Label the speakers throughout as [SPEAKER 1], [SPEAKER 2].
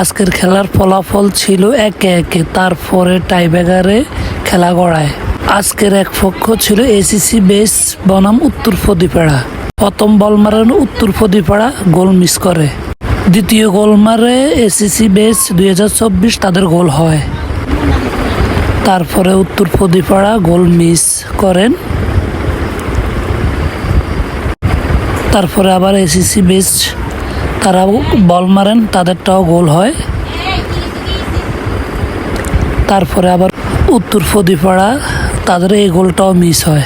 [SPEAKER 1] আজকের খেলার ফলাফল ছিল 1-1, তারপরে টাইব্রেকারে খেলা গড়ায়। আজকের এক পক্ষ ছিল এসিসি বেস বনাম উত্তর ফদিপাড়া। প্রথম বল মারেন উত্তর ফদিপাড়া, গোল মিস করে। দ্বিতীয় গোল মারে এসিসি বেস 2024, তাদের গোল হয়। তারপরে উত্তর ফদিপাড়া গোল মিস করেন। তারপরে আবার এসিসি বেস তারা বল মারেন, তাদেরটাও গোল হয়। তারপরে আবার উত্তর ফদিপাড়া তাদের এই গোলটাও মিস হয়,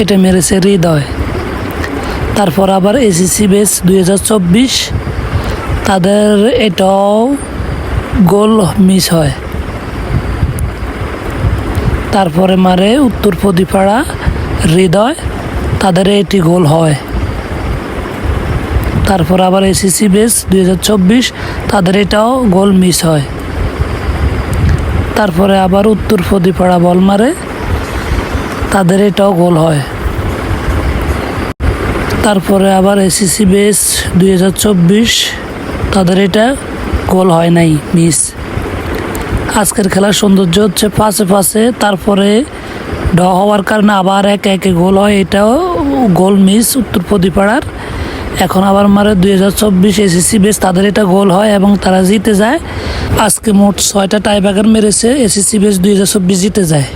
[SPEAKER 1] এটা মেরেছে হৃদয়। তারপর আবার এসিসি বেস 2024, তাদের এটাও গোল মিস হয়। তারপরে মারে উত্তর ফদিপাড়া হৃদয়, তাদের এটি গোল হয়। তারপর আবার এসিসি বেস 2024, তাদের এটাও গোল মিস হয়। তারপরে আবার উত্তর ফদিপাড়া বল মারে, তাদের এটাও গোল হয়। তারপরে আবার এসিসি বেস 2024, তাদের এটা গোল হয় নাই, মিস। আজকের খেলার সৌন্দর্য হচ্ছে পাশে পাশে, তারপরে ড হওয়ার কারণে আবার 1-1 গোল হয়, এটাও গোল মিস উত্তর ফদিপাড়ার। এখন আবার মারে 2024 এসিসি বেস, তাদের এটা গোল হয় এবং তারা জিতে যায়। আজকে মোট 6টা টাইব্রেকার মেরেছে, এসিসি বেস 2024 জিতে যায়।